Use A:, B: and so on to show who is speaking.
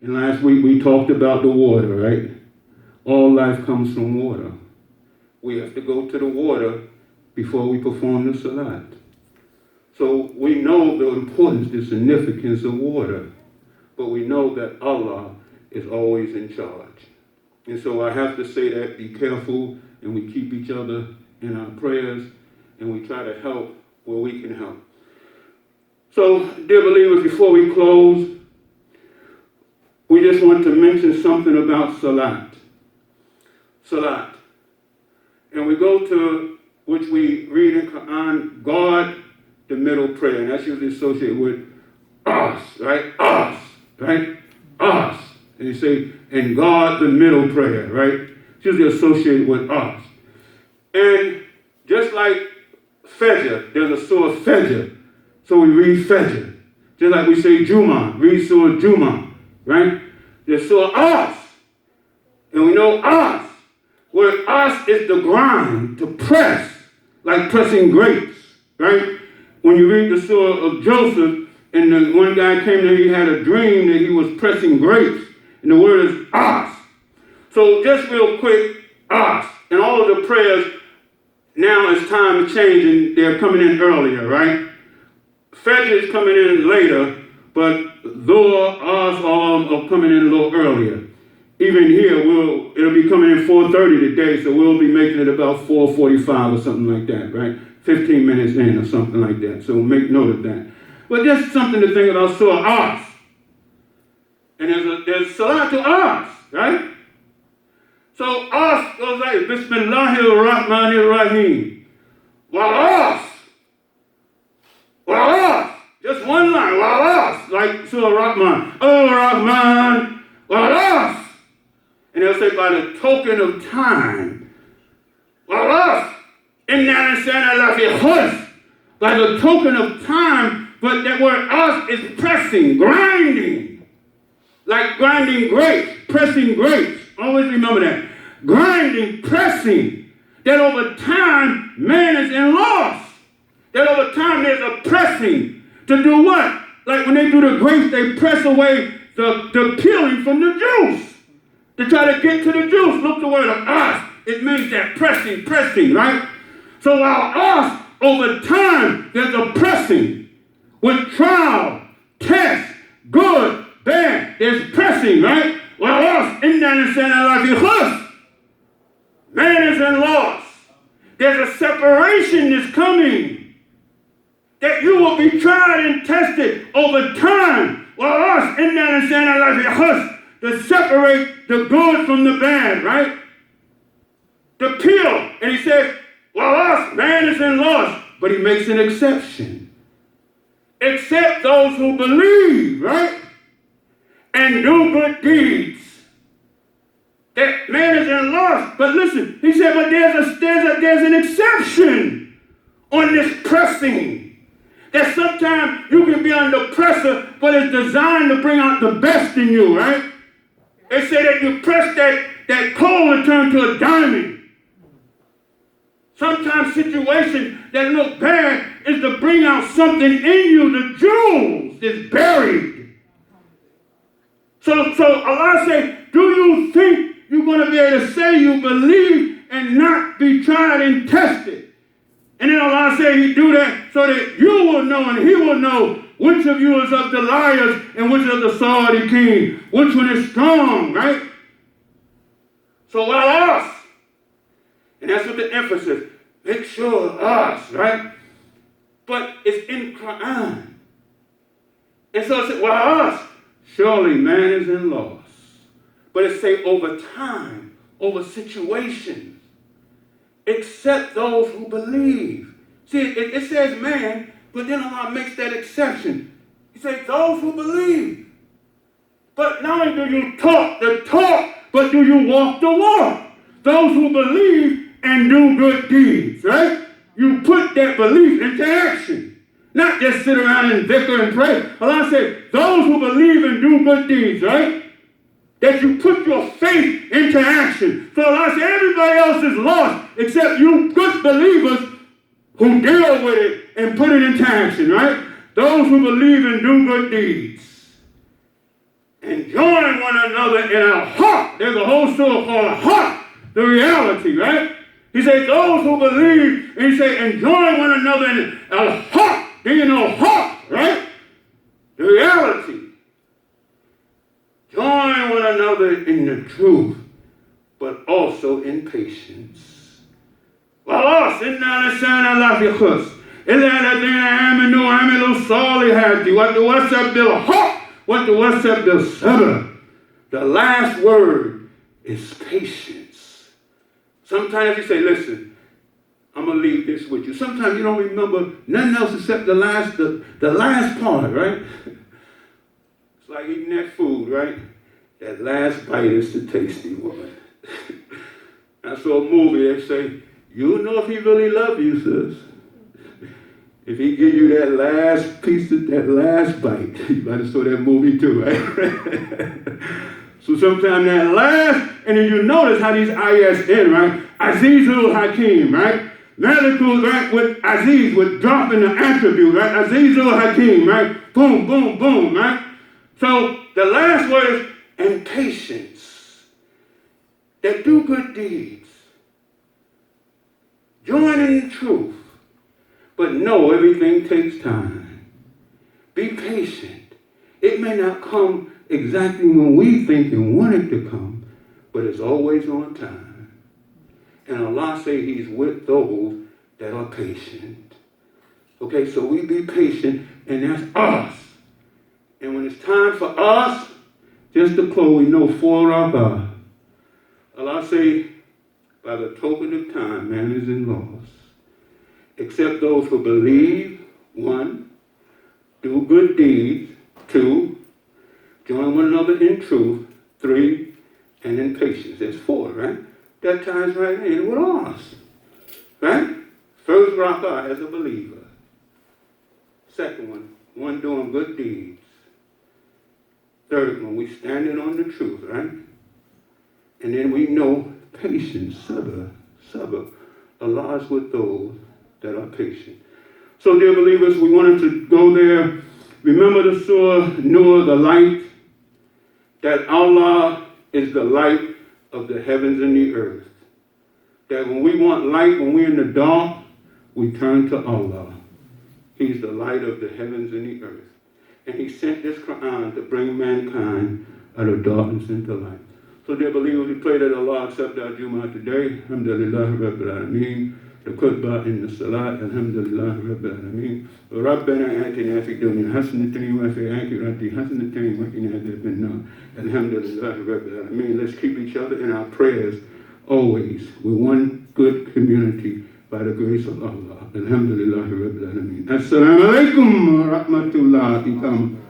A: And last week we talked about the water, right? All life comes from water. We have to go to the water before we perform the salat. So we know the importance, the significance of water, but we know that Allah is always in charge. And so I have to say that, be careful, and we keep each other in our prayers, and we try to help where we can help. So, dear believers, before we close, we just want to mention something about salat. Salat. And we go to, which we read in Qur'an, guard the middle prayer. And that's usually associated with us, right? Us, right? Us. And you say, and guard the middle prayer, right? It's usually associated with us. And just like Fajr, there's a surah Fajr. So we read Fajr. Just like we say Juma'h, read surah Juma'h, right? There's surah us. And we know us. Where us is the grind, to press, like pressing grapes, right? When you read the surah of Joseph, and the one guy came there, he had a dream that he was pressing grapes. And the word is us. So just real quick, us. And all of the prayers, now it's time to change, and they're coming in earlier, right? Fajr is coming in later, but Dhuhr, us, all are coming in a little earlier. Even here, it'll be coming in 4:30 today, so we'll be making it about 4:45 or something like that, right? 15 minutes in or something like that. So make note of that. But just something to think about, surah us. And there's salat to us, right? So us goes like, Bismillahir-Rahmanir-Rahim. Us. Just one line, us. Like Surah Rahman. Oh, Rahman. Us. And they'll say, by the token of time. Us. Inna insana lafi khusr. By the token of time, but that word us is pressing, grinding. Like grinding grapes, pressing grapes. Always remember that. Grinding, pressing. That over time, man is in loss. That over time, there's a pressing. To do what? Like when they do the grapes, they press away the peeling from the juice. To try to get to the juice. Look the word of us. It means that pressing, right? So while us, over time, there's a pressing. With trial, test, good, bad, there's pressing, right? While us, inna insana lafi khusr. Man is in loss. There's a separation that's coming. That you will be tried and tested over time. While us, inna insana lafi khusr. To separate the good from the bad, right? To peel. And he says, well, us, man is in loss. But he makes an exception. Except those who believe, right? And do good deeds. That man is in loss. But listen, he said, but there's an exception on this pressing. That sometimes you can be under pressure, but it's designed to bring out the best in you, right? They say that you press that coal and turn to a diamond. Sometimes situations that look bad is to bring out something in you, the jewels that's buried. So Allah say, do you think you're going to be able to say you believe and not be tried and tested? And then Allah say he do that so that you will know and he will know which of you is of the liars and which of the sadiqeen. Which one is strong, right? So while us, and that's what the emphasis, make sure us, right? But it's in Qur'an. And so it says, while us, surely man is in loss. But it say over time, over situations, except those who believe. See, it says man, but then Allah makes that exception. He says those who believe. But not only do you talk the talk, but do you walk the walk? Those who believe and do good deeds, right? You put that belief into action. Not just sit around and dhikr and pray. Allah said, those who believe and do good deeds, right? That you put your faith into action. So Allah said, everybody else is lost except you good believers who deal with it and put it into action, right? Those who believe and do good deeds. and join one another in a heart. There's a whole surah called a heart, the reality, right? He said, those who believe, and he said, and join one another in a heart. Do you know heart, right? The reality. Join one another in the truth, but also in patience. وَاللَّهُ سِنَّا لَسَانَ اللَّهِ فِي خُسْ إِلَّا الَّذِينَ آمَنُوا وَعَمِلُوا الصَّالِحَاتِ وَتَوَسَّوْا بِالْحَقِّ وَتَوَسَّوْا بِالصَّبْرِ. The last word is patience. Sometimes you say, listen, I'm going to leave this with you. Sometimes you don't remember nothing else except the last part, right? It's like eating that food, right? That last bite is the tasty one. I saw a movie that say, you'll know if he really loves you, sis. If he give you that last piece of that last bite. You might have saw that movie too, right? So sometimes that last, and then you notice how these ayahs end, right? Azizul Hakim, right? Malikul, right? With Aziz, with dropping the attribute, right? Azizul Hakim, right? Boom, boom, boom, right? So the last word is and patience. That do good deeds. Join in the truth. But know everything takes time. Be patient. It may not come exactly when we think and want it to come, but it's always on time. And Allah say he's with those that are patient. Okay, so we be patient, and that's us. And when it's time for us, just to close, we know for Allah. Allah say, by the token of time, man is in loss. Except those who believe, 1, do good deeds, 2, join one another in truth, 3, and in patience. That's 4, right? That ties right in with us, right? First rak'ah as a believer. Second one doing good deeds. Third one, we standing on the truth, right? And then we know patience, sabr. Allah is with those that are patient. So, dear believers, we wanted to go there. Remember the surah, Noah, the light, that Allah is the light of the heavens and the earth. That when we want light, when we're in the dark, we turn to Allah. He's the light of the heavens and the earth. And he sent this Qur'an to bring mankind out of darkness into light. So, dear believers, we pray that Allah accept our Juma'h today. Alhamdulillah, Rabbil Alameen. The Khutbah in the Salat. Alhamdulillah, Rabbil Alameen. رَبَّنَا آتِنَا فِي الدُّنْيَا حَسَنَةً وَفِي الْآخِرَةِ حَسَنَةً وَقِنَا عَذَابَ النَّارِ. Alhamdulillah, Rabbil Alameen. Let's keep each other in our prayers always. We're one good community by the grace of Allah. Alhamdulillah, Rabbil Alameen. Assalamu alaikum wa rahmatullahi wa barakatuh.